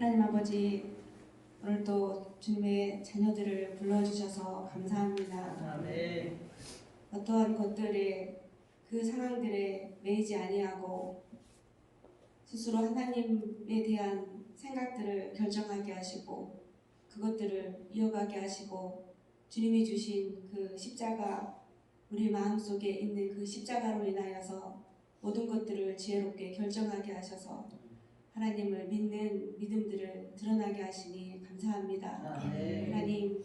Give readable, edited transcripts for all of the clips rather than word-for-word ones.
하나님 아버지, 오늘도 주님의 자녀들을 불러주셔서 감사합니다. 아멘. 어떠한 것들에 그 상황들에 매이지 아니하고 스스로 하나님에 대한 생각들을 결정하게 하시고 그것들을 이어가게 하시고 주님이 주신 그 십자가, 우리 마음속에 있는 그 십자가로 인하여서 모든 것들을 지혜롭게 결정하게 하셔서 하나님을 믿는 믿음들을 드러나게 하시니 감사합니다. 하나님,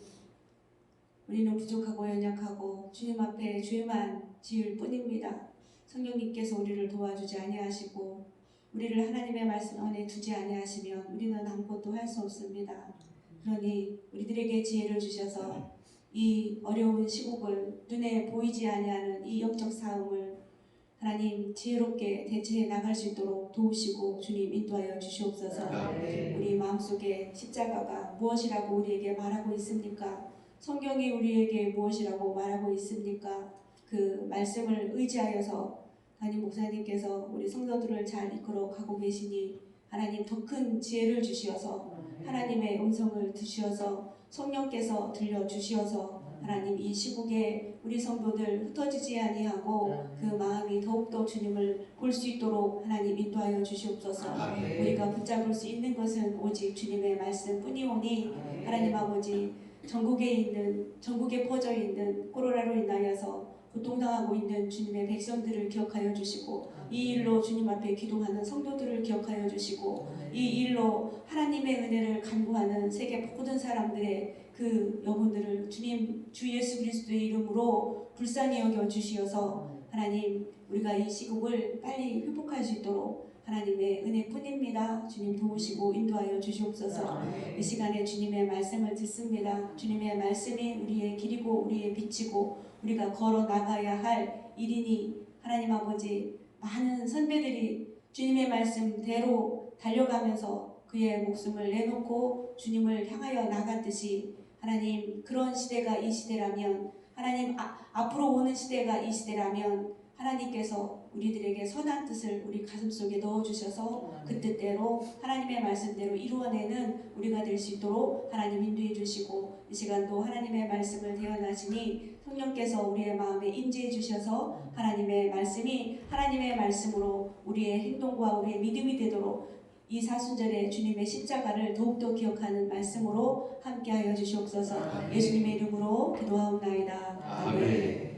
우리는 부족하고 연약하고 주님 앞에 죄만 지을 뿐입니다. 성령님께서 우리를 도와주지 아니하시고 우리를 하나님의 말씀 안에 두지 아니하시면 우리는 아무것도 할 수 없습니다. 그러니 우리들에게 지혜를 주셔서 이 어려운 시국을, 눈에 보이지 아니하는 이 영적 싸움을 하나님 지혜롭게 대처해 나갈 수 있도록 도우시고 주님 인도하여 주시옵소서. 우리 마음속에 십자가가 무엇이라고 우리에게 말하고 있습니까? 성경이 우리에게 무엇이라고 말하고 있습니까? 그 말씀을 의지하여서 담임 목사님께서 우리 성도들을 잘 이끌어 가고 계시니 하나님 더 큰 지혜를 주시어서 하나님의 음성을 주시어서 성령께서 들려주시어서 하나님 이 시국에 우리 성도들 흩어지지 아니하고 그 마음이 더욱더 주님을 볼 수 있도록 하나님 인도하여 주시옵소서. 우리가 붙잡을 수 있는 것은 오직 주님의 말씀뿐이오니 하나님 아버지, 전국에 퍼져 있는 코로나로 인하여서 고통당하고 있는 주님의 백성들을 기억하여 주시고 이 일로 주님 앞에 기도하는 성도들을 기억하여 주시고 이 일로 하나님의 은혜를 간구하는 세계 모든 사람들의 그 영혼들을 주님 주 예수 그리스도의 이름으로 불쌍히 여겨 주시어서 하나님, 우리가 이 시국을 빨리 회복할 수 있도록 하나님의 은혜뿐입니다. 주님 도우시고 인도하여 주시옵소서. 이 시간에 주님의 말씀을 듣습니다. 주님의 말씀이 우리의 길이고 우리의 빛이고 우리가 걸어 나가야 할 일이니 하나님 아버지, 많은 선배들이 주님의 말씀대로 달려가면서 그의 목숨을 내놓고 주님을 향하여 나갔듯이 하나님, 그런 시대가 이 시대라면, 하나님 앞으로 오는 시대가 이 시대라면 하나님께서 우리들에게 선한 뜻을 우리 가슴속에 넣어주셔서 그 뜻대로 하나님의 말씀대로 이루어내는 우리가 될 수 있도록 하나님 인도해 주시고, 이 시간도 하나님의 말씀을 대언하시니 성령께서 우리의 마음에 임재해 주셔서 하나님의 말씀이 하나님의 말씀으로 우리의 행동과 우리의 믿음이 되도록 이 사순절에 주님의 십자가를 더욱더 기억하는 말씀으로 함께하여 주시옵소서. 예수님의 이름으로 기도하옵나이다. 아멘.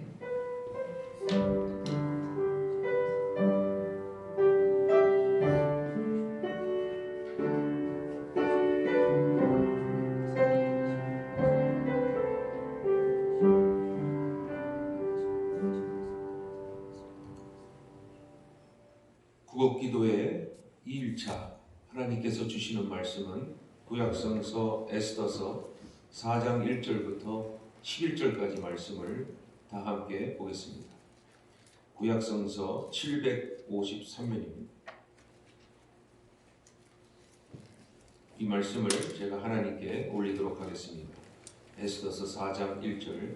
구곡기도의 2일차 하나님께서 주시는 말씀은 구약성서 에스더서 4장 1절부터 11절까지 말씀을 다 함께 보겠습니다. 구약성서 753면입니다. 이 말씀을 제가 하나님께 올리도록 하겠습니다. 에스더서 4장 1절.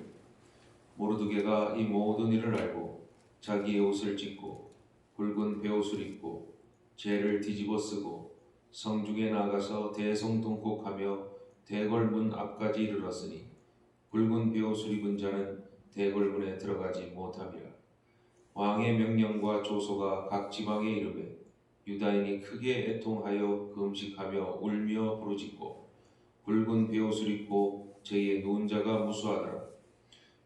모르드게가 이 모든 일을 알고 자기의 옷을 찢고 굵은 베옷을 입고 죄를 뒤집어 쓰고 성중에 나가서 대성통곡하며 대궐문 앞까지 이르렀으니 굵은 베옷을 입은 자는 대궐문에 들어가지 못함이라. 왕의 명령과 조소가 각 지방에 이르매 유다인이 크게 애통하여 금식하며 울며 부르짖고 굵은 베옷을 입고 저희의 누운 자가 무수하더라.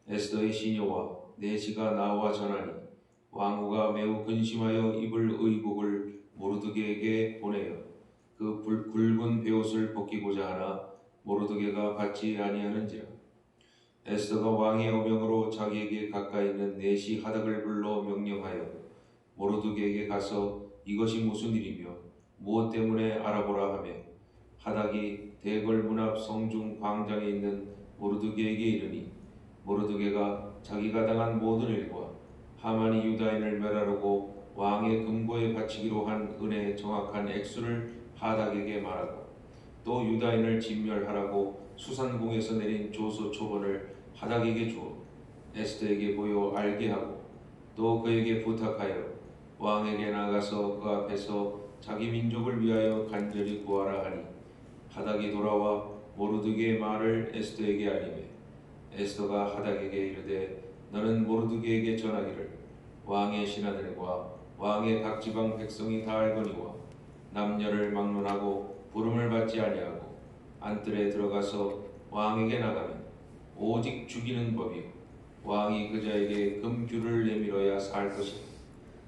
에스더의 시녀와 내시가 나와 전하니 왕후가 매우 근심하여 입을 의복을 모르드게에게 보내어 그 굵은 베옷을 벗기고자 하나 모르드게가 받지 아니하는지라. 에스더가 왕의 어명으로 자기에게 가까이 있는 내시 하닥을 불러 명령하여 모르드게에게 가서 이것이 무슨 일이며 무엇 때문에 알아보라 하며 하닥이 대궐 문 앞 성중 광장에 있는 모르드게에게 이르니 모르드게가 자기가 당한 모든 일과 하만이 유다인을 멸하려고 왕의 금고에 바치기로 한 은혜의 정확한 액수를 하닥에게 말하고 또 유다인을 진멸하라고 수산궁에서 내린 조서 초본을 하닥에게 주어 에스더에게 보여 알게 하고 또 그에게 부탁하여 왕에게 나가서 그 앞에서 자기 민족을 위하여 간절히 구하라 하니 하닥이 돌아와 모르드게의 말을 에스더에게 알리매 에스더가 하닥에게 이르되 너는 모르드게에게 전하기를 왕의 신하들과 왕의 각 지방 백성이 다 알거니와 남녀를 막론하고 부름을 받지 아니하고 안뜰에 들어가서 왕에게 나가면 오직 죽이는 법이요 왕이 그자에게 금규를 내밀어야 살 것이다.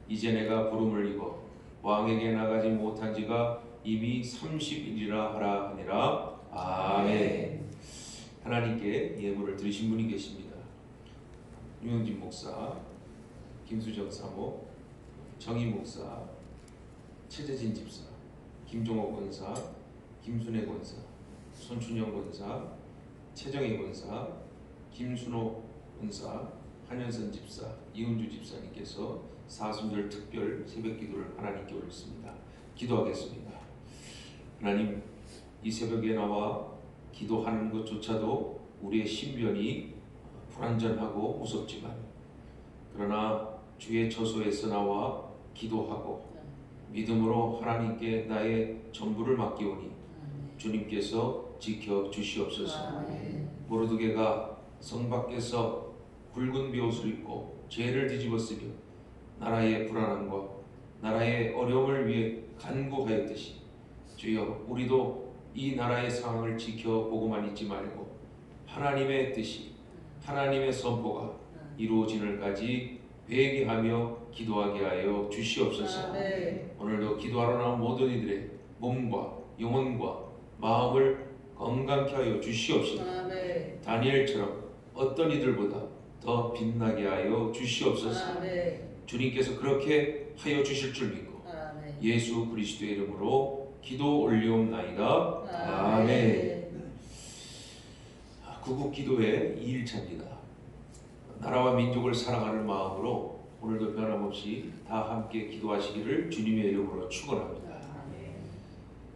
이제 내가 부름을 입어 왕에게 나가지 못한 지가 이미 30일이라 하라 하니라. 아멘. 하나님께 예물을 드리신 분이 계십니다. 유영진 목사, 김수정 사모, 정희 목사, 최재진 집사, 김종옥 권사, 김순애 권사, 손춘영 권사, 최정희 권사, 김순호 권사, 한현선 집사, 이은주 집사님께서 사순절 특별 새벽기도를 하나님께 올렸습니다. 기도하겠습니다. 하나님, 이 새벽에 나와 기도하는 것조차도 우리의 신변이 불안전하고 무섭지만 그러나 주의 처소에서 나와 기도하고 믿음으로 하나님께 나의 전부를 맡기오니 주님께서 지켜 주시옵소서. 모르드게가 성 밖에서 붉은 베옷을 입고 죄를 뒤집었으며 나라의 불안함과 나라의 어려움을 위해 간구하였듯이 주여 우리도 이 나라의 상황을 지켜보고만 있지 말고 하나님의 뜻이 하나님의 선포가 이루어지는까지 회개하며 기도하게 하여 주시옵소서. 오늘도 기도하러 나온 모든 이들의 몸과 영혼과 마음을 건강케 하여 주시옵소서. 다니엘처럼 어떤 이들보다 더 빛나게 하여 주시옵소서. 주님께서 그렇게 하여 주실 줄 믿고 예수 그리스도의 이름으로 기도 올리옵나이다. 아멘. 구국 기도의 2일차입니다. 나라와 민족을 사랑하는 마음으로 오늘도 변함없이 다 함께 기도하시기를 주님의 이름으로 축원합니다.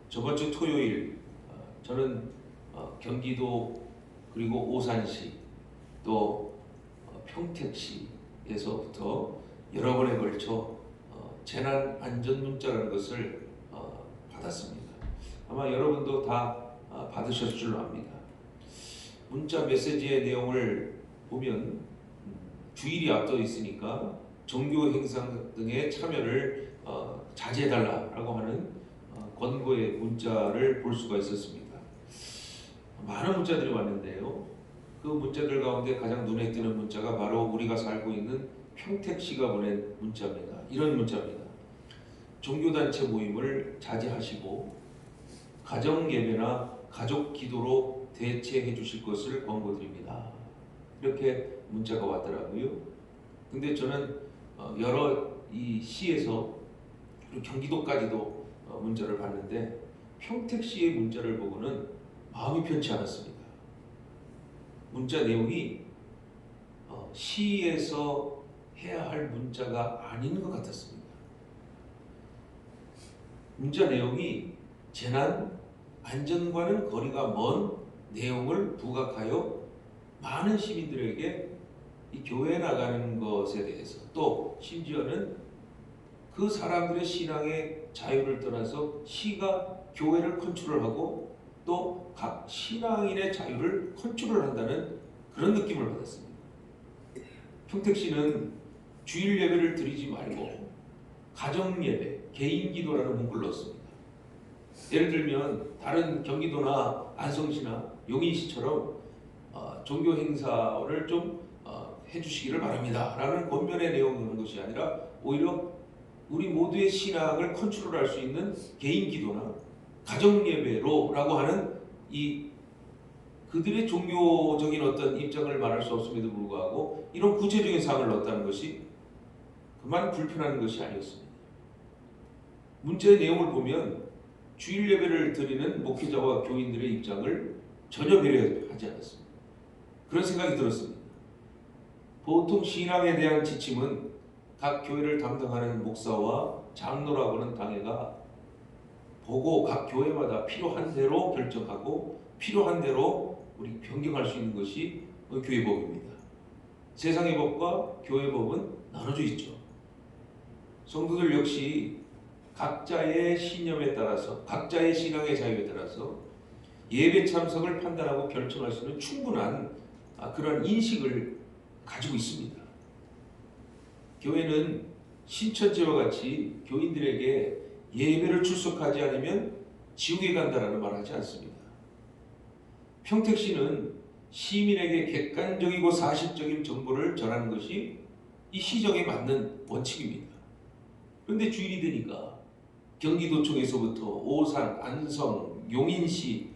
저번 주 토요일 저는 경기도 그리고 오산시 또 평택시에서부터 여러 번에 걸쳐 재난 안전 문자라는 것을 받았습니다. 아마 여러분도 다 받으셨을 줄로 압니다. 문자 메시지의 내용을 보면 주일이 앞두어 있으니까 종교 행사 등의 참여를 자제해달라고 하는 권고의 문자를 볼 수가 있었습니다. 많은 문자들이 왔는데요. 그 문자들 가운데 가장 눈에 띄는 문자가 바로 우리가 살고 있는 평택시가 보낸 문자입니다. 이런 문자입니다. 종교단체 모임을 자제하시고 가정예배나 가족 기도로 대체해 주실 것을 권고드립니다. 이렇게 문자가 왔더라고요. 근데 저는 여러 이 시에서 그리고 경기도까지도 문자를 봤는데 평택시의 문자를 보고는 마음이 편치 않았습니다. 문자 내용이 시에서 해야 할 문자가 아닌 것 같았습니다. 문자 내용이 재난 안전과는 거리가 먼 내용을 부각하여 많은 시민들에게 이 교회에 나가는 것에 대해서 또 심지어는 그 사람들의 신앙의 자유를 떠나서 시가 교회를 컨트롤하고 또 각 신앙인의 자유를 컨트롤 한다는 그런 느낌을 받았습니다. 평택시는 주일 예배를 드리지 말고 가정 예배, 개인 기도라는 문구를 넣었습니다. 예를 들면 다른 경기도나 안성시나 용인시처럼 종교 행사를 좀 해주시기를 바랍니다 라는 권면의 내용을 넣는 것이 아니라 오히려 우리 모두의 신앙을 컨트롤할 수 있는 개인 기도나 가정 예배로라고 하는 이 그들의 종교적인 어떤 입장을 말할 수 없음에도 불구하고 이런 구체적인 사항을 넣었다는 것이 그만 불편한 것이 아니었습니다. 문자의 내용을 보면 주일 예배를 드리는 목회자와 교인들의 입장을 전혀 배려하지 않았습니다. 그런 생각이 들었습니다. 보통 신앙에 대한 지침은 각 교회를 담당하는 목사와 장로라고는 당회가 보고 각 교회마다 필요한 대로 결정하고 필요한 대로 우리 변경할 수 있는 것이 교회법입니다. 세상의 법과 교회법은 나눠져 있죠. 성도들 역시 각자의 신념에 따라서 각자의 신앙의 자유에 따라서 예배 참석을 판단하고 결정할 수 있는 충분한 그런 인식을 가지고 있습니다. 교회는 신천지와 같이 교인들에게 예배를 출석하지 않으면 지옥에 간다라는 말을 하지 않습니다. 평택시는 시민에게 객관적이고 사실적인 정보를 전하는 것이 이 시정에 맞는 원칙입니다. 그런데 주일이 되니까 경기도청에서부터 오산, 안성, 용인시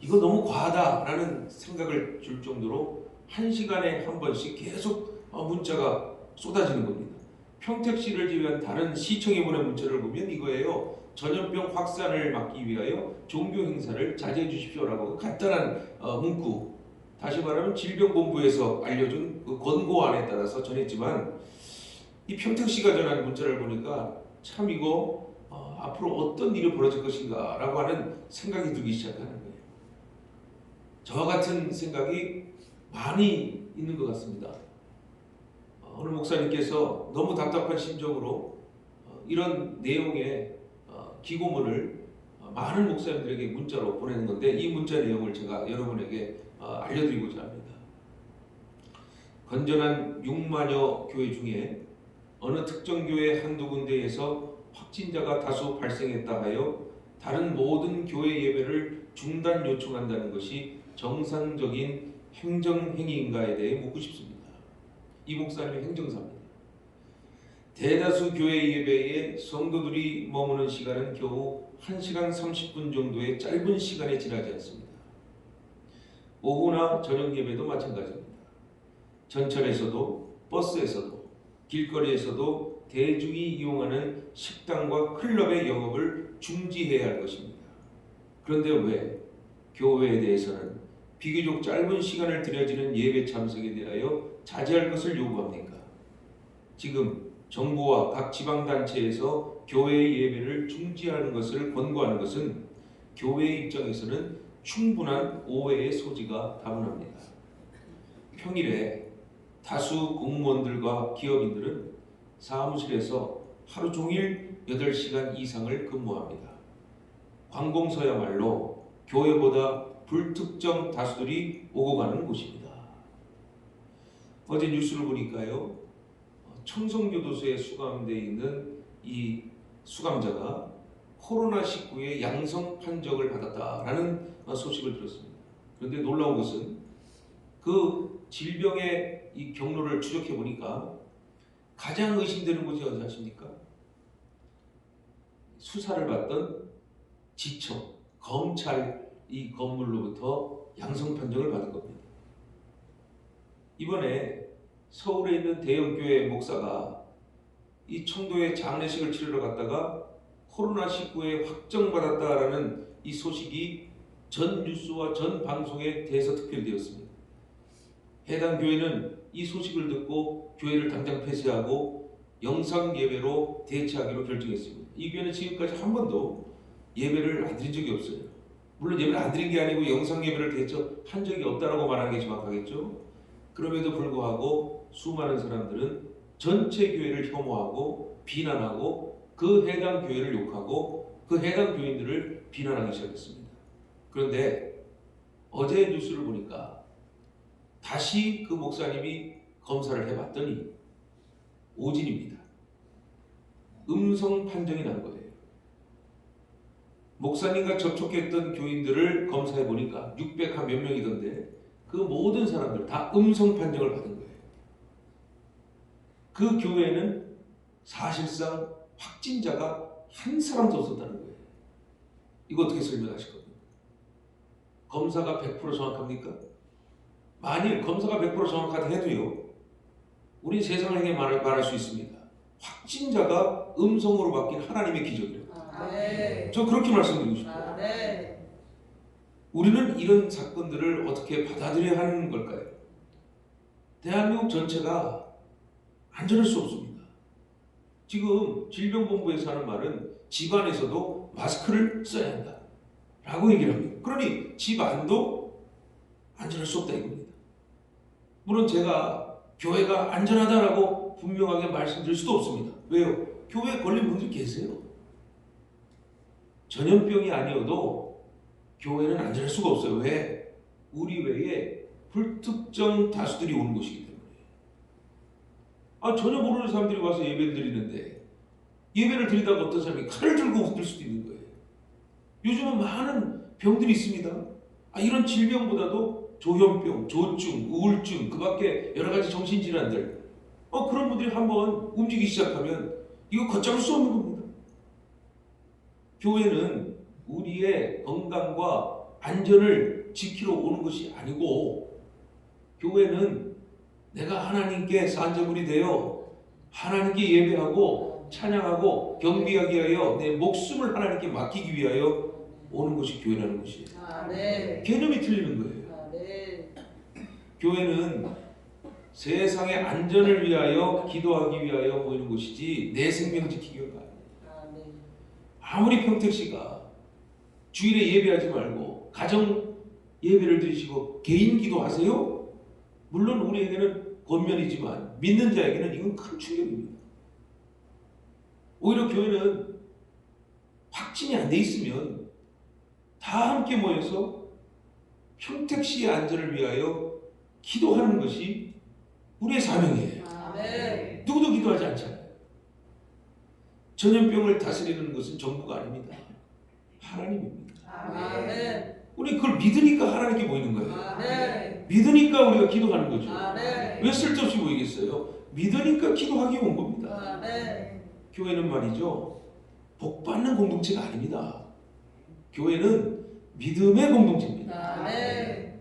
이거 너무 과하다라는 생각을 줄 정도로 1시간에 한 번씩 계속 문자가 쏟아지는 겁니다. 평택시를 제외한 다른 시청에 보낸 문자를 보면 이거예요. 전염병 확산을 막기 위하여 종교 행사를 자제해 주십시오라고 간단한 문구, 다시 말하면 질병본부에서 알려준 그 권고안에 따라서 전했지만 이 평택시가 전한 문자를 보니까 참 이거 앞으로 어떤 일이 벌어질 것인가 라고 하는 생각이 들기 시작하는 거예요. 저와 같은 생각이 많이 있는 것 같습니다. 오늘 목사님께서 너무 답답한 심정으로 이런 내용의 기고문을 많은 목사님들에게 문자로 보내는 건데 이 문자 내용을 제가 여러분에게 알려드리고자 합니다. 건전한 6만여 교회 중에 어느 특정 교회 한두 군데에서 확진자가 다수 발생했다 하여 다른 모든 교회 예배를 중단 요청한다는 것이 정상적인 행정행위인가에 대해 묻고 싶습니다. 이 목사님의 행정사입니다. 대다수 교회 예배에 성도들이 머무는 시간은 겨우 1시간 30분 정도의 짧은 시간에 지나지 않습니다. 오후나 저녁 예배도 마찬가지입니다. 전철에서도 버스에서도 길거리에서도 대중이 이용하는 식당과 클럽의 영업을 중지해야 할 것입니다. 그런데 왜 교회에 대해서는 비교적 짧은 시간을 들여지는 예배 참석에 대하여 자제할 것을 요구합니까? 지금 정부와 각 지방단체에서 교회의 예배를 중지하는 것을 권고하는 것은 교회의 입장에서는 충분한 오해의 소지가 다분합니다. 평일에 다수 공무원들과 기업인들은 사무실에서 하루 종일 8시간 이상을 근무합니다. 관공서야말로 교회보다 불특정 다수들이 오고 가는 곳입니다. 어제 뉴스를 보니까요, 청송교도소에 수감되어 있는 이 수감자가 코로나19의 양성 판정을 받았다라는 소식을 들었습니다. 그런데 놀라운 것은 그 질병의 이 경로를 추적해 보니까 가장 의심되는 곳이 어디 아십니까? 수사를 받던 지청, 검찰 이 건물로부터 양성 판정을 받은 겁니다. 이번에 서울에 있는 대형교회 목사가 이 청도에 장례식을 치르러 갔다가 코로나19에 확정받았다라는 이 소식이 전 뉴스와 전 방송에 대서특필되었습니다. 해당 교회는 이 소식을 듣고 교회를 당장 폐쇄하고 영상 예배로 대체하기로 결정했습니다. 이 교회는 지금까지 한 번도 예배를 안 드린 적이 없어요. 물론 예배를 안 드린 게 아니고 영상 예배를 대처한 적이 없다라고 말하는 게 정확하겠죠. 그럼에도 불구하고 수많은 사람들은 전체 교회를 혐오하고 비난하고 그 해당 교회를 욕하고 그 해당 교인들을 비난하기 시작했습니다. 그런데 어제 뉴스를 보니까 다시 그 목사님이 검사를 해봤더니 오진입니다. 음성 판정이 난 거예요. 목사님과 접촉했던 교인들을 검사해 보니까 600한 몇 명이던데 그 모든 사람들 다 음성 판정을 받은 거예요. 그 교회는 사실상 확진자가 한 사람도 없었다는 거예요. 이거 어떻게 설명하실 겁니까? 검사가 100% 정확합니까? 만일 검사가 100% 정확하다 해도요, 우리 세상에게 말할 수 있습니다. 확진자가 음성으로 바뀐 하나님의 기적이에요. 네. 저 그렇게 말씀드리고 싶어요. 네. 우리는 이런 사건들을 어떻게 받아들여야 하는 걸까요? 대한민국 전체가 안전할 수 없습니다. 지금 질병본부에서 하는 말은 집안에서도 마스크를 써야 한다 라고 얘기를 합니다. 그러니 집 안도 안전할 수 없다 이겁니다. 물론 제가 교회가 안전하다라고 분명하게 말씀드릴 수도 없습니다. 왜요? 교회에 걸린 분들이 계세요. 전염병이 아니어도 교회는 안전할 수가 없어요. 왜? 우리 외에 불특정 다수들이 오는 곳이기 때문에. 전혀 모르는 사람들이 와서 예배를 드리는데 예배를 드리다가 어떤 사람이 칼을 들고 들 수도 있는 거예요. 요즘은 많은 병들이 있습니다. 이런 질병보다도 조현병, 조증, 우울증, 그 밖에 여러 가지 정신질환들, 그런 분들이 한번 움직이기 시작하면 이거 걷잡을 수 없는 겁니다. 교회는 우리의 건강과 안전을 지키러 오는 것이 아니고, 교회는 내가 하나님께 산제물이 되어 하나님께 예배하고 찬양하고 경비하기 위하여 내 목숨을 하나님께 맡기기 위하여 오는 것이 교회라는 것이에요. 네. 개념이 틀리는 거예요. 네. 교회는 세상의 안전을 위하여 기도하기 위하여 모이는 것이지 내 생명 지키기 위한 거 아니에요. 네. 아무리 평택 씨가 주일에 예배하지 말고 가정 예배를 드리시고 개인 기도하세요? 물론 우리에게는 권면이지만 믿는 자에게는 이건 큰 충격입니다. 오히려 교회는 확진이 안 돼 있으면 다 함께 모여서 평택 씨의 안전을 위하여 기도하는 것이 우리의 사명이에요. 네. 누구도 기도하지 않잖아요. 전염병을 다스리는 것은 정부가 아닙니다. 하나님입니다. 네. 우리 그걸 믿으니까 하나님께 모이는 거예요. 네. 믿으니까 우리가 기도하는 거죠. 네. 왜 쓸데없이 모이겠어요? 믿으니까 기도하기 온 겁니다. 네. 교회는 말이죠, 복받는 공동체가 아닙니다. 교회는 믿음의 공동체입니다. 네.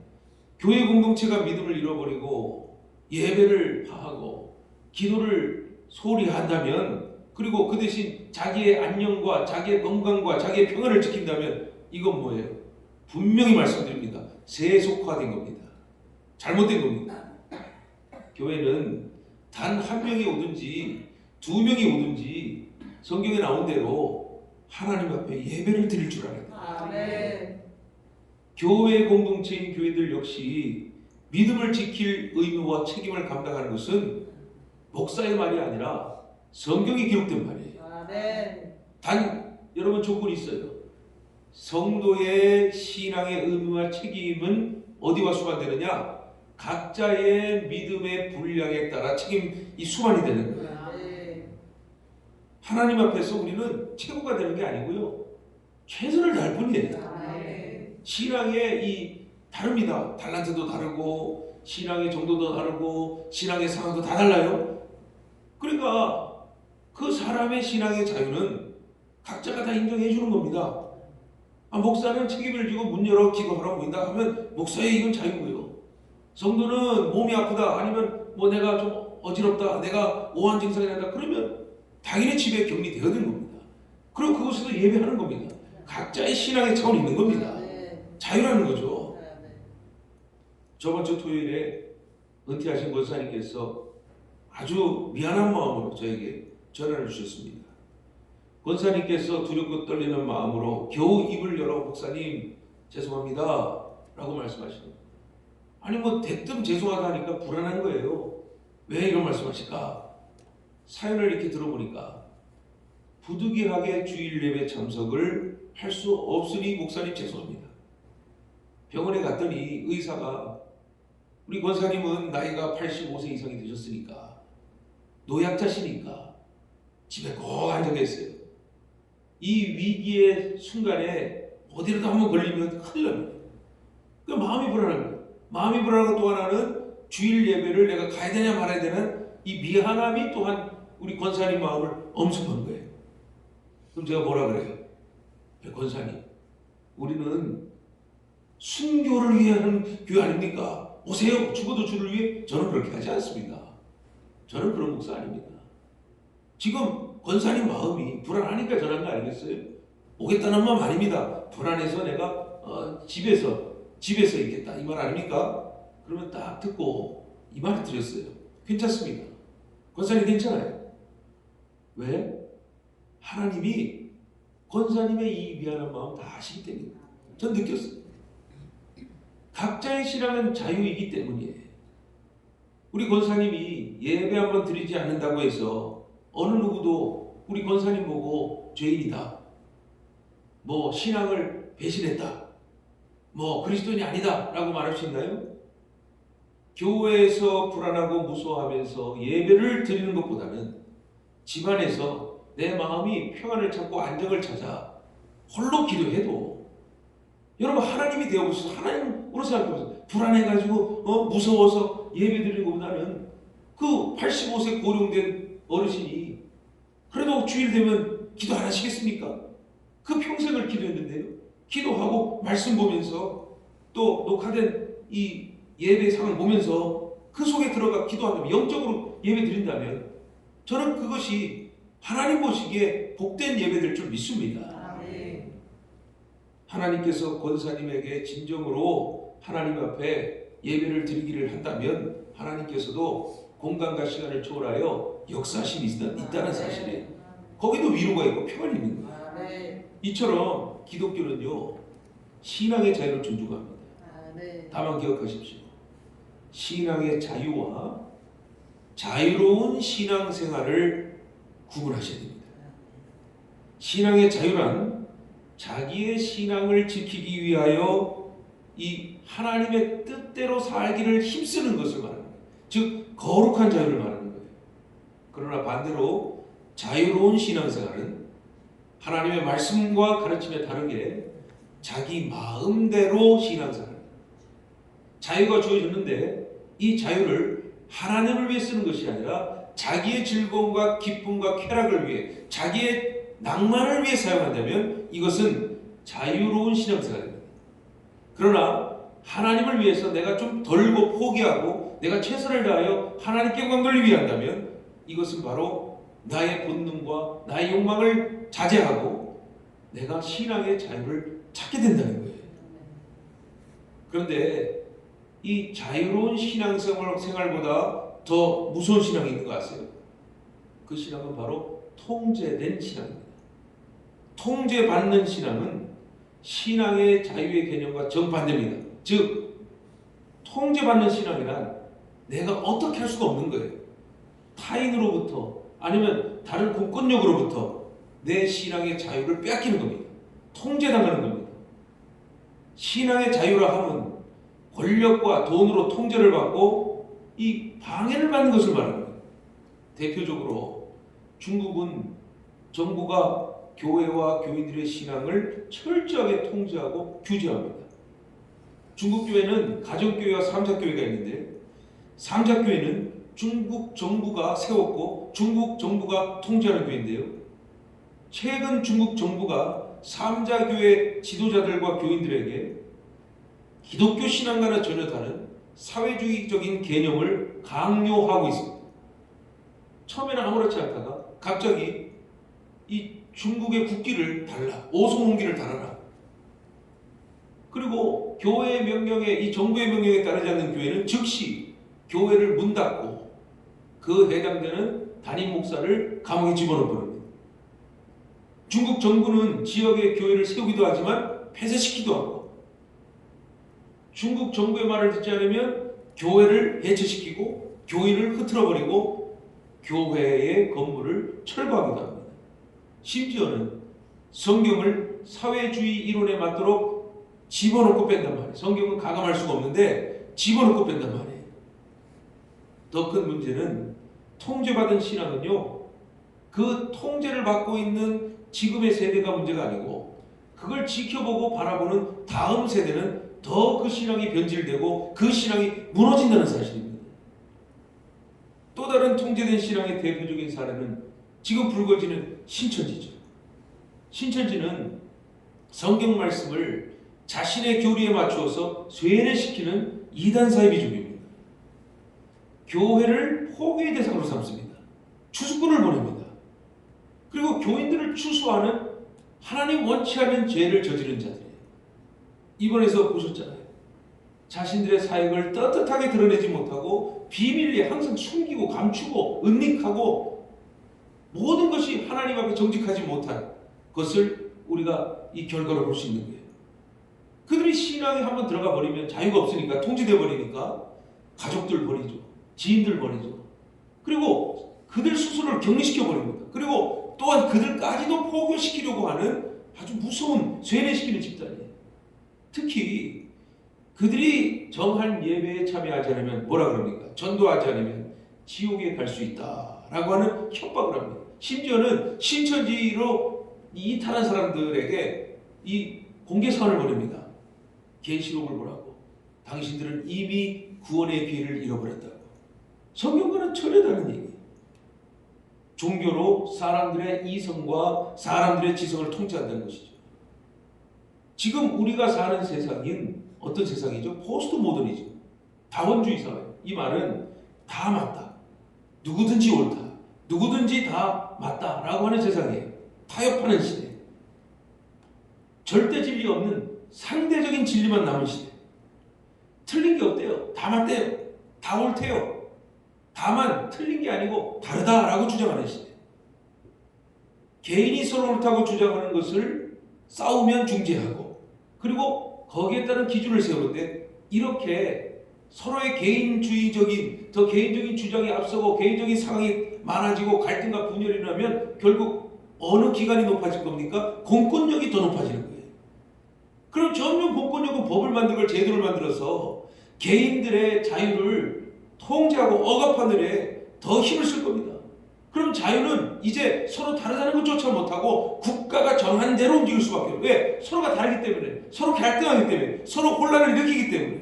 교회 공동체가 믿음을 잃어버리고 예배를 파하고 기도를 소홀히 한다면, 그리고 그 대신 자기의 안녕과 자기의 건강과 자기의 평안을 지킨다면 이건 뭐예요? 분명히 말씀드립니다. 세속화된 겁니다. 잘못된 겁니다. 교회는 단 한 명이 오든지 두 명이 오든지 성경에 나온 대로 하나님 앞에 예배를 드릴 줄 알아야 돼요. 네. 교회 공동체인 교회들 역시 믿음을 지킬 의무와 책임을 감당하는 것은 목사의 말이 아니라 성경에 기록된 말이에요. 네. 단 여러분 조건이 있어요. 성도의 신앙의 의무와 책임은 어디와 수반되느냐? 각자의 믿음의 분량에 따라 책임이 수반이 되는 거예요. 네. 하나님 앞에서 우리는 최고가 되는 게 아니고요, 최선을 다할 뿐이에요. 네. 신앙의 이 다릅니다. 달란트도 다르고 신앙의 정도도 다르고 신앙의 상황도 다 달라요. 그러니까 그 사람의 신앙의 자유는 각자가 다 인정해 주는 겁니다. 목사는 책임을 지고 문 열어 기도하라고 모인다 하면 목사의 이건 자유고요. 성도는 몸이 아프다, 아니면 뭐 내가 좀 어지럽다, 내가 오한 증상이 난다, 그러면 당연히 집에 격리되어야 되는 겁니다. 그리고 그곳에서 예배하는 겁니다. 각자의 신앙의 차원이 있는 겁니다. 자유라는 거죠. 저번 주 토요일에 은퇴하신 권사님께서 아주 미안한 마음으로 저에게 전화를 주셨습니다. 권사님께서 두렵고 떨리는 마음으로 겨우 입을 열어 목사님 죄송합니다 라고 말씀하시는 거예요. 아니 뭐 대뜸 죄송하다 하니까 불안한 거예요. 왜 이런 말씀하실까? 사연을 이렇게 들어보니까 부득이하게 주일 예배 참석을 할 수 없으니 목사님 죄송합니다. 병원에 갔더니 의사가 우리 권사님은 나이가 85세 이상이 되셨으니까 노약자시니까 집에 꼭 앉아 계세요. 이 위기의 순간에 어디라도 한번 걸리면 큰일 납니다. 그 마음이 불안한 거예요. 마음이 불안하고 또 하나는 주일 예배를 내가 가야 되냐 말아야 되는 이 미안함이 또한 우리 권사님 마음을 엄습한 거예요. 그럼 제가 뭐라 그래요? 권사님, 우리는 순교를 위해 하는 교회 아닙니까? 오세요. 죽어도 주를 위해. 저는 그렇게 하지 않습니다. 저는 그런 목사 아닙니다. 지금 권사님 마음이 불안하니까 전한 거 아니겠어요? 오겠다는 마음 아닙니다. 불안해서 내가 집에서 있겠다 이 말 아닙니까? 그러면 딱 듣고 이 말을 드렸어요. 괜찮습니다. 권사님 괜찮아요. 왜? 하나님이 권사님의 이 미안한 마음 다 아시기 때문에. 전 느꼈어요. 각자의 신앙은 자유이기 때문이에요. 우리 권사님이 예배 한번 드리지 않는다고 해서 어느 누구도 우리 권사님 보고 죄인이다, 뭐 신앙을 배신했다, 뭐 그리스도인이 아니다 라고 말할 수 있나요? 교회에서 불안하고 무서워하면서 예배를 드리는 것보다는 집안에서 내 마음이 평안을 찾고 안정을 찾아 홀로 기도해도 여러분 하나님이 되어보셔서 하나님으로 생각해보세요. 불안해가지고 무서워서 예배 드리는 것보다는 그 85세 고령된 어르신이 그래도 주일 되면 기도 안 하시겠습니까? 그 평생을 기도했는데요. 기도하고 말씀 보면서 또 녹화된 이 예배상을 보면서 그 속에 들어가 기도한다면 영적으로 예배 드린다면 저는 그것이 하나님 보시기에 복된 예배될 줄 믿습니다. 아멘. 하나님께서 권사님에게 진정으로 하나님 앞에 예배를 드리기를 한다면 하나님께서도 공간과 시간을 초월하여 역사심이 있다는 사실이에요. 거기도 위로가 있고 평안이 있는 거예요. 아멘. 이처럼 기독교는요 신앙의 자유를 존중합니다. 아멘. 다만 기억하십시오. 신앙의 자유와 자유로운 신앙생활을 구분하셔야 됩니다. 신앙의 자유란 자기의 신앙을 지키기 위하여 이 하나님의 뜻대로 살기를 힘쓰는 것을 말하는 거예요. 즉 거룩한 자유를 말하는 거예요. 그러나 반대로 자유로운 신앙생활은 하나님의 말씀과 가르침에 다르게 자기 마음대로 신앙생활 자유가 주어졌는데 이 자유를 하나님을 위해 쓰는 것이 아니라 자기의 즐거움과 기쁨과 쾌락을 위해 자기의 낭만을 위해 사용한다면 이것은 자유로운 신앙생활입니다. 그러나 하나님을 위해서 내가 좀 덜고 포기하고 내가 최선을 다하여 하나님께 영광 돌리기 위해 한다면 이것은 바로 나의 본능과 나의 욕망을 자제하고 내가 신앙의 자유를 찾게 된다는 거예요. 그런데 이 자유로운 신앙생활보다 더 무서운 신앙이 있는 거 아세요? 그 신앙은 바로 통제된 신앙입니다. 통제받는 신앙은 신앙의 자유의 개념과 정반대입니다. 즉 통제받는 신앙이란 내가 어떻게 할 수가 없는 거예요. 타인으로부터 아니면 다른 공권력으로부터 내 신앙의 자유를 빼앗기는 겁니다. 통제당하는 겁니다. 신앙의 자유라 함은 권력과 돈으로 통제를 받고 이 방해를 받는 것을 말합니다. 대표적으로 중국은 정부가 교회와 교인들의 신앙을 철저하게 통제하고 규제합니다. 중국 교회는 가정교회와 삼자교회가 있는데 삼자교회는 중국 정부가 세웠고 중국 정부가 통제하는 교회인데요. 최근 중국 정부가 삼자교회 지도자들과 교인들에게 기독교 신앙과는 전혀 다른 사회주의적인 개념을 강요하고 있습니다. 처음에는 아무렇지 않다가 갑자기 이 중국의 국기를 달라, 오송홍기를 달아라. 그리고 교회의 명령에 이 정부의 명령에 따르지 않는 교회는 즉시 교회를 문 닫고 그 해당되는 담임 목사를 감옥에 집어넣어 버립니다. 중국 정부는 지역의 교회를 세우기도 하지만 폐쇄시키기도 하고 중국 정부의 말을 듣지 않으면 교회를 해체시키고 교인을 흐트러버리고 교회의 건물을 철거하기도 합니다. 심지어는 성경을 사회주의 이론에 맞도록 집어넣고 뺀단 말이에요. 성경은 가감할 수가 없는데 집어넣고 뺀단 말이에요. 더 큰 문제는 통제받은 신앙은요, 그 통제를 받고 있는 지금의 세대가 문제가 아니고 그걸 지켜보고 바라보는 다음 세대는 더 그 신앙이 변질되고 그 신앙이 무너진다는 사실입니다. 또 다른 통제된 신앙의 대표적인 사례는 지금 불거지는 신천지죠. 신천지는 성경 말씀을 자신의 교리에 맞추어서 쇠뇌시키는 이단 사이비 종교입니다. 교회를 포기의 대상으로 삼습니다. 추수꾼을 보냅니다. 그리고 교인들을 추수하는 하나님 원치 않는 죄를 저지른 자들이에요. 이번에서 보셨잖아요. 자신들의 사역을 떳떳하게 드러내지 못하고 비밀리에 항상 숨기고 감추고 은닉하고 모든 것이 하나님 앞에 정직하지 못한 것을 우리가 이 결과로 볼 수 있는 거예요. 그들이 신앙에 한번 들어가 버리면 자유가 없으니까 통제돼 버리니까 가족들 버리죠. 지인들 버리죠. 그리고 그들 스스로를 격리시켜 버립니다. 그리고 또한 그들까지도 포교시키려고 하는 아주 무서운 쇠뇌시키는 집단이에요. 특히 그들이 정한 예배에 참여하지 않으면 뭐라 그럽니까? 전도하지 않으면 지옥에 갈 수 있다라고 하는 협박을 합니다. 심지어는 신천지로 이탈한 사람들에게 이 공개선을 보냅니다. 계시록을 보라고. 당신들은 이미 구원의 기회를 잃어버렸다고. 성경과는 전혀 다른 얘기예요. 종교로 사람들의 이성과 사람들의 지성을 통치한다는 것이죠. 지금 우리가 사는 세상인 어떤 세상이죠? 포스트 모더니즘, 다원주의 사회. 이 말은 다 맞다, 누구든지 옳다, 누구든지 다 맞다라고 하는 세상이에요. 타협하는 시대. 절대 진리 없는 상대적인 진리만 남은 시대. 틀린 게 없대요. 다 맞대요. 다 옳대요. 다만 틀린 게 아니고 다르다라고 주장하는 시대. 개인이 서로 옳다고 주장하는 것을 싸우면 중재하고, 그리고 거기에 따른 기준을 세우는데, 이렇게 서로의 개인주의적인, 더 개인적인 주장이 앞서고 개인적인 상황이 많아지고 갈등과 분열이 일어나면 결국 어느 기관이 높아질 겁니까? 공권력이 더 높아지는 거예요. 그럼 점점 공권력은 법을 만들고 제도를 만들어서 개인들의 자유를 통제하고 억압하는 데 더 힘을 쓸 겁니다. 그럼 자유는 이제 서로 다르다는 것조차 못하고 국가가 정한 대로 움직일 수밖에 없어요. 왜? 서로가 다르기 때문에, 서로 갈등하기 때문에, 서로 혼란을 일으키기 때문에.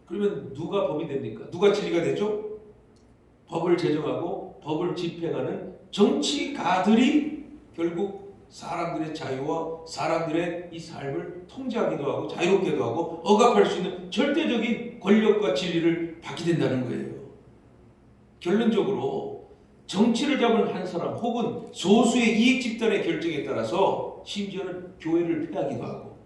그러면 누가 법이 됩니까? 누가 진리가 되죠? 법을 제정하고 법을 집행하는 정치가들이 결국 사람들의 자유와 사람들의 이 삶을 통제하기도 하고 자유롭게도 하고 억압할 수 있는 절대적인 권력과 진리를 받게 된다는 거예요. 결론적으로 정치를 잡은 한 사람 혹은 소수의 이익 집단의 결정에 따라서 심지어는 교회를 폐하기도 하고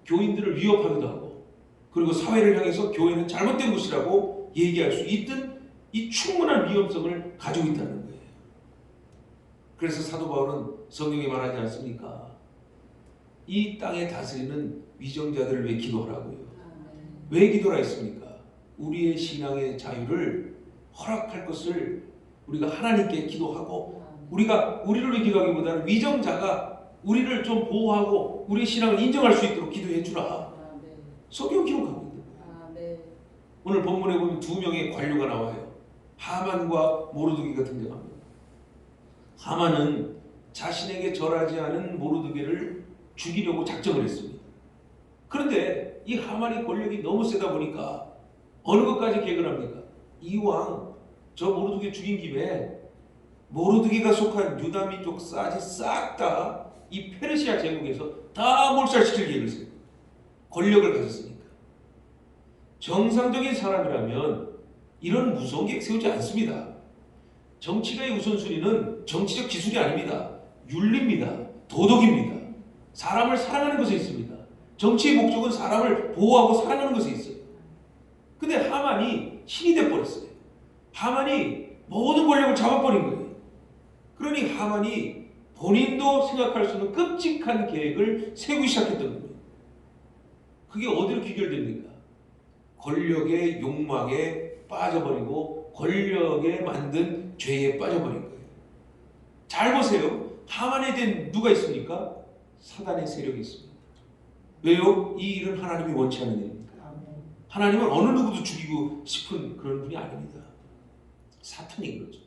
교인들을 위협하기도 하고, 그리고 사회를 향해서 교회는 잘못된 곳이라고 얘기할 수 있던 이 충분한 위험성을 가지고 있다는 거예요. 그래서 사도 바울은 성경에 말하지 않습니까? 이 땅에 다스리는 위정자들을 왜 기도하라고요? 왜 기도라 했습니까? 우리의 신앙의 자유를 허락할 것을 우리가 하나님께 기도하고, 우리가 우리를 위해 기도하기보다는 위정자가 우리를 좀 보호하고 우리의 신앙을 인정할 수 있도록 기도해 주라. 성경 기록하고 있는 거예요. 오늘 본문에 보면 두 명의 관료가 나와요. 하만과 모르드게가 등장합니다. 하만은 자신에게 절하지 않은 모르드게를 죽이려고 작정을 했습니다. 그런데 이 하만의 권력이 너무 세다 보니까 어느 것까지 계획을 합니까? 이왕 저 모르드게 죽인 김에 모르드게가 속한 유다 민족 싹이 싹 다 이 페르시아 제국에서 다 몰살시킬 계획을 세요. 권력을 가졌으니까. 정상적인 사람이라면 이런 무서운 계획 세우지 않습니다. 정치가의 우선순위는 정치적 기술이 아닙니다. 윤리입니다. 도덕입니다. 사람을 사랑하는 것에 있습니다. 정치의 목적은 사람을 보호하고 사랑하는 것에 있어요. 근데 하만이 신이 돼버렸어요. 하만이 모든 권력을 잡아버린 거예요. 그러니 하만이 본인도 생각할 수 없는 끔찍한 계획을 세우기 시작했던 겁니다. 그게 어디로 귀결됩니까? 권력의 욕망에 빠져버리고 권력에 만든 죄에 빠져버린 거예요. 잘 보세요. 하만에 대한 누가 있습니까? 사단의 세력이 있습니다. 왜요? 이 일은 하나님이 원치 않는 일입니다. 하나님은 어느 누구도 죽이고 싶은 그런 분이 아닙니다. 사탄인 거죠.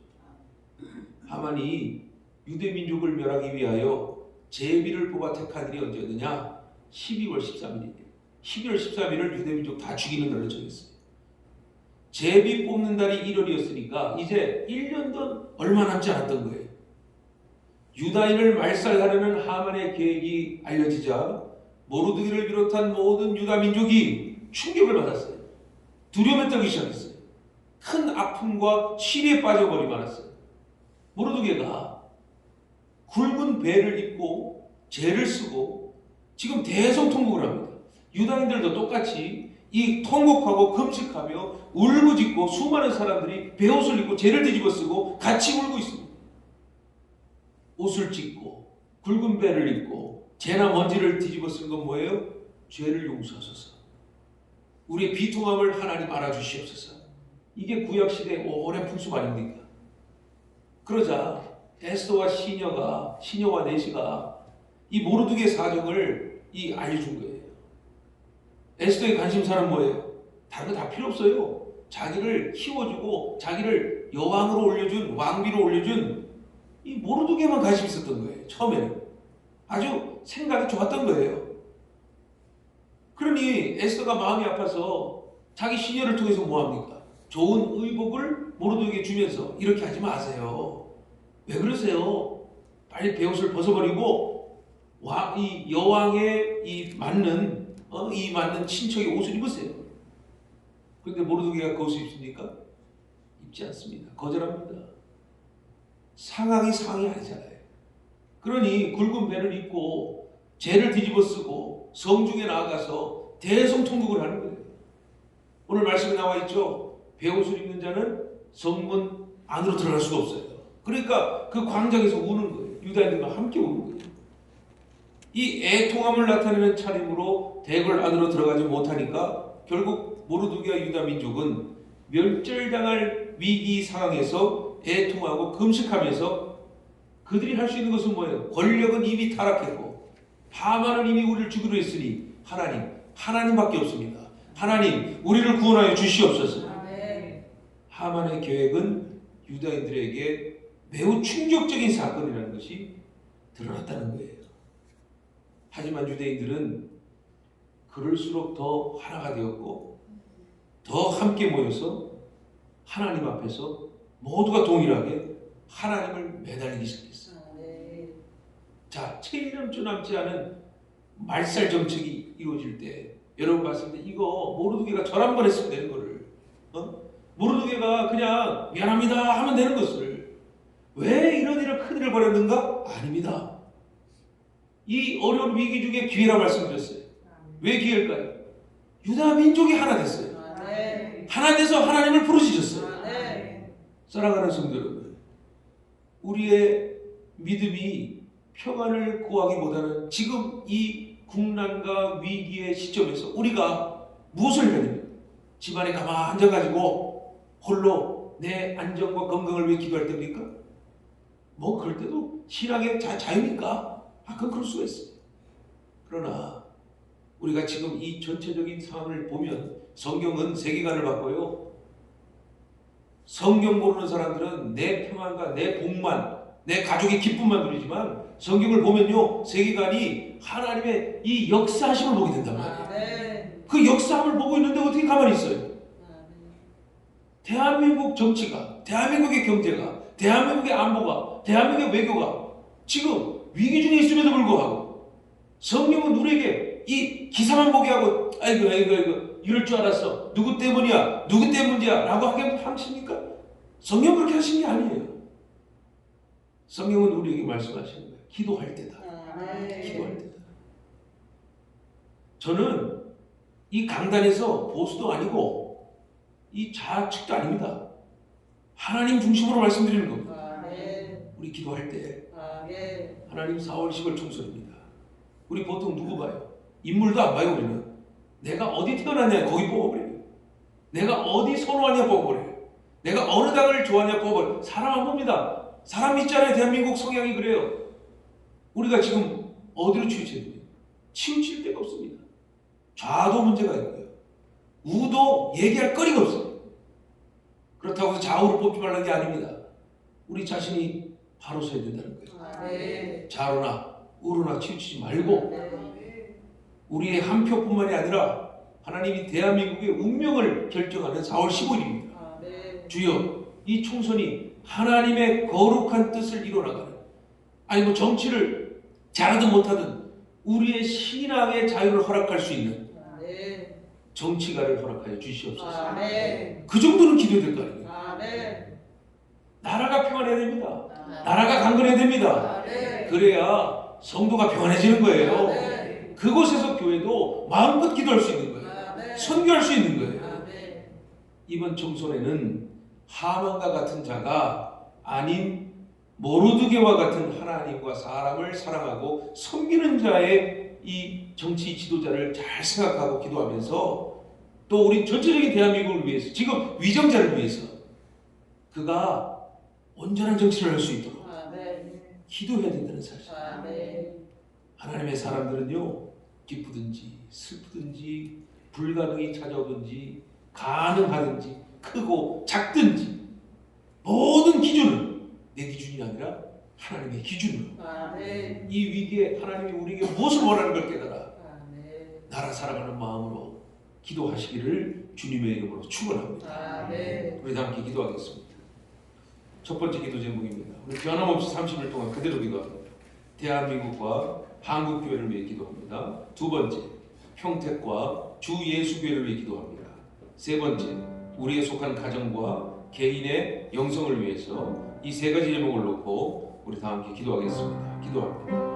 하만이 유대 민족을 멸하기 위하여 제비를 뽑아 택한 일이 언제였느냐? 12월 13일이에요. 12월 13일을 유대 민족 다 죽이는 날로 정했어요. 제비 뽑는 달이 1월이었으니까 이제 1년도 얼마 남지 않았던 거예요. 유다인을 말살하려는 하만의 계획이 알려지자 모르드게를 비롯한 모든 유다 민족이 충격을 받았어요. 두려움에 떨기 시작했어요. 큰 아픔과 시리에 빠져버리고 말았어요. 모르드게가 굵은 배를 입고 죄를 쓰고 지금 대성통곡을 합니다. 유다인들도 똑같이 이 통곡하고 금식하며 울부짖고 수많은 사람들이 베옷을 입고 죄를 뒤집어 쓰고 같이 울고 있습니다. 옷을 찢고 굵은 배를 입고 죄나 먼지를 뒤집어 쓴 건 뭐예요? 죄를 용서하소서. 우리의 비통함을 하나님 알아주시옵소서. 이게 구약시대의 오랜 풍습 아닙니까? 그러자 에스더와 시녀와 내시가 이 모르드게 사정을 알려준 거예요. 에스더의 관심사는 뭐예요? 다른 거 다 필요 없어요. 자기를 키워주고 자기를 여왕으로 올려준, 왕비로 올려준 이 모르드게만 관심 있었던 거예요. 처음에는 아주 생각이 좋았던 거예요. 그러니 에스더가 마음이 아파서 자기 시녀를 통해서 뭐합니까? 좋은 의복을 모르드게에게 주면서 이렇게 하지 마세요. 왜 그러세요? 빨리 베옷을 벗어버리고 이 여왕의 이 맞는 친척의 옷을 입으세요. 그런데 모르드게가 그 옷을 입습니까? 입지 않습니다. 거절합니다. 상황이 아니잖아요. 그러니 굵은 배를 입고 죄를 뒤집어 쓰고 성중에 나아가서 대성통곡을 하는 거예요. 오늘 말씀에 나와 있죠. 베옷을 입는 자는 성문 안으로 들어갈 수가 없어요. 그러니까 그 광장에서 우는 거예요. 유다인들과 함께 우는 거예요. 이 애통함을 나타내는 차림으로 대궐 안으로 들어가지 못하니까 결국 모르드게와 유다 민족은 멸절당할 위기 상황에서 애통하고 금식하면서 그들이 할 수 있는 것은 뭐예요? 권력은 이미 타락했고 하만은 이미 우리를 죽이려 했으니 하나님밖에 없습니다. 하나님 우리를 구원하여 주시옵소서. 하만의 계획은 유다인들에게 매우 충격적인 사건이라는 것이 드러났다는 거예요. 하지만 유대인들은 그럴수록 더 하나가 되었고 더 함께 모여서 하나님 앞에서 모두가 동일하게 하나님을 매달리기 시작했어요. 자, 7년쯤 남지 않은 말살 정책이 이루어질 때 여러분 봤을 때 이거 모르드게가 절 한 번 했으면 되는 거를 모르드게가 그냥 미안합니다 하면 되는 것을 왜 이런 일을 큰 일을 벌였는가? 아닙니다. 이 어려운 위기 중에 기회라 말씀드렸어요. 왜 기회일까요? 유다 민족이 하나 됐어요. 하나 돼서 하나님을 부르짖었어요. 사랑하는 성도 여러분, 우리의 믿음이 평안을 구하기보다는 지금 이 국난과 위기의 시점에서 우리가 무엇을 해야 됩니까? 집안에 가만히 앉아가지고 홀로 내 안정과 건강을 위해 기도할 때입니까? 뭐 그럴 때도 신앙의 자유니까 그건 그럴 수가 있어요. 그러나 우리가 지금 이 전체적인 상황을 보면 성경은 세계관을 바꿔요. 성경 모르는 사람들은 내 평안과 내 복만, 내 가족의 기쁨만 누리지만 성경을 보면요 세계관이 하나님의 이 역사하심을 보게 된단 말이에요. 그 역사함을 보고 있는데 어떻게 가만히 있어요? 대한민국 정치가, 대한민국의 경제가, 대한민국의 안보가, 대한민국의 외교가 지금 위기 중에 있음에도 불구하고 성령은 우리에게 이 기사만 보게 하고 아이고 이럴 줄 알았어. 누구 때문이야? 누구 때문이야? 라고 하십니까? 성령 그렇게 하시는 게 아니에요. 성령은 우리에게 말씀하시는 거예요. 기도할 때다. 기도할 때다. 저는 이 강단에서 보수도 아니고 이 좌측도 아닙니다. 하나님 중심으로 말씀드리는 겁니다. 우리 기도할 때 하나님 4월 10월 총선입니다. 우리 보통 누구 봐요? 인물도 안 봐요. 우리는 내가 어디 태어났냐 거기 뽑아버려요. 내가 어디 선호하냐 뽑아버려요. 내가 어느 당을 좋아하냐 뽑아버려요. 사람 안 봅니다. 사람 있잖아요. 대한민국 성향이 그래요. 우리가 지금 어디로 치우쳐야 돼요? 치우칠 데가 없습니다. 좌도 문제가 있고요. 우도 얘기할 거리가 없어요. 그렇다고 해서 좌우를 뽑지 말라는 게 아닙니다. 우리 자신이 바로 서야 된다는 거예요. 좌로나 우로나 치우치지 말고 우리의 한 표뿐만이 아니라 하나님이 대한민국의 운명을 결정하는 4월 15일입니다. 주여 이 총선이 하나님의 거룩한 뜻을 이뤄나가는 아니 뭐 정치를 잘하든 못하든 우리의 신앙의 자유를 허락할 수 있는 정치가를 허락하여 주시옵소서. 그 정도는 기도될 거 아니에요. 나라가 평안해야 됩니다. 나라가 강건해야 됩니다. 그래야 성도가 평안해지는 거예요. 그곳에서 교회도 마음껏 기도할 수 있는 거예요. 선교할 수 있는 거예요. 이번 총선에는 하만과 같은 자가 아닌 모르드게와 같은 하나님과 사람을 사랑하고 섬기는 자의 이 정치 지도자를 잘 생각하고 기도하면서 또 우리 전체적인 대한민국을 위해서 지금 위정자를 위해서 그가 온전한 정치를 할 수 있도록 기도해야 된다는 사실. 하나님의 사람들은요 기쁘든지 슬프든지 불가능이 찾아오든지 가능하든지 크고 작든지 모든 기준은 내 기준이 아니라 하나님의 기준으로 아멘. 이 위기에 하나님이 우리에게 무엇을 원하는 걸 깨달아 아멘. 나라 살아가는 마음으로 기도하시기를 주님의 이름으로 축원합니다. 아멘. 우리 다 함께 기도하겠습니다. 첫 번째 기도 제목입니다. 우리 변함없이 30일 동안 그대로 기도합니다. 대한민국과 한국교회를 위해 기도합니다. 두 번째, 평택과 주 예수교회를 위해 기도합니다. 세 번째, 우리에 속한 가정과 개인의 영성을 위해서 이 세 가지 제목을 놓고 우리 다 함께 기도하겠습니다. 기도합니다.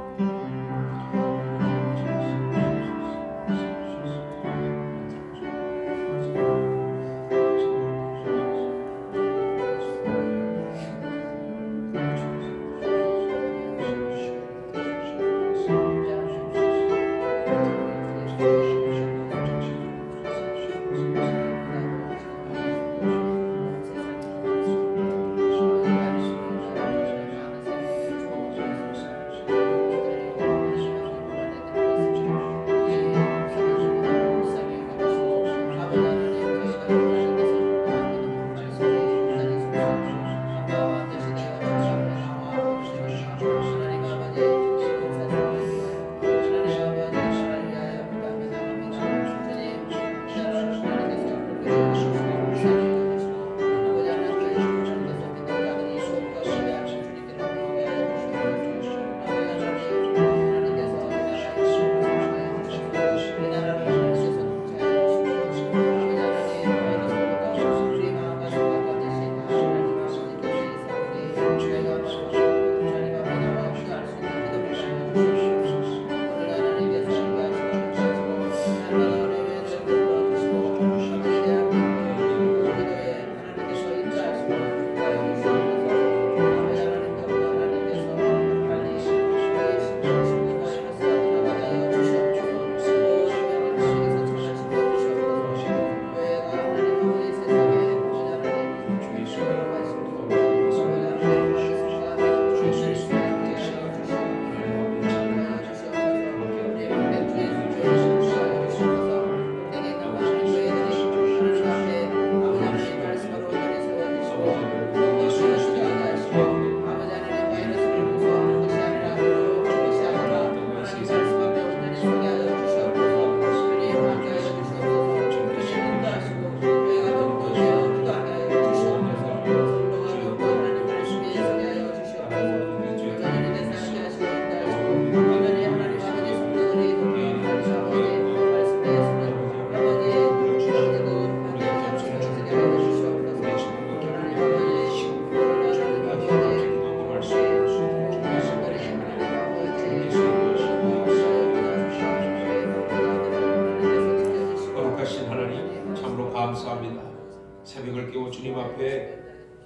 새벽을 깨워 주님 앞에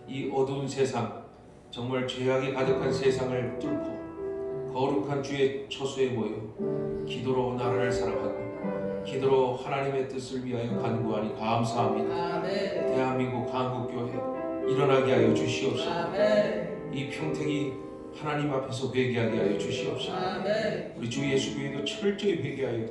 이 어두운 세상, 정말 죄악이 가득한 세상을 뚫고 거룩한 주의 처소에 모여 기도로 나라를 사랑하고 기도로 하나님의 뜻을 위하여 간구하니 감사합니다. 아멘. 대한민국 한국교회 일어나게 하여 주시옵소서. 아멘. 이 평택이 하나님 앞에서 회개하게 하여 주시옵소서. 아멘. 우리 주 예수교회도 철저히 회개하여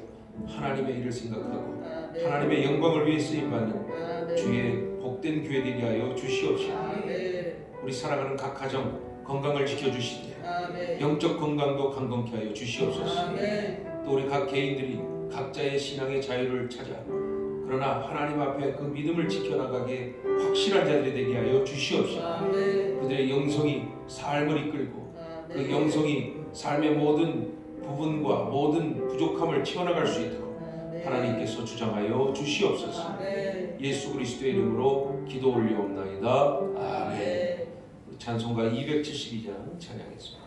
하나님의 일을 생각하고 아멘. 하나님의 영광을 위해 쓰임받는 아멘. 주의 복된 교회 되게 하여 주시옵소서. 아멘. 우리 살아가는 각 가정 건강을 지켜주시되 아멘. 영적 건강도 강건케 하여 주시옵소서. 아멘. 또 우리 각 개인들이 각자의 신앙의 자유를 찾아 그러나 하나님 앞에 그 믿음을 지켜나가기에 확실한 자들이 되게 하여 주시옵소서. 아멘. 그들의 영성이 삶을 이끌고 그 아멘. 영성이 삶의 모든 부분과 모든 부족함을 채워나갈 수 있도록 아멘. 하나님께서 주장하여 주시옵소서. 아멘. 예수 그리스도의 이름으로 기도 올려옵나이다. 아멘. 아멘. 찬송가 272장 찬양했습니다.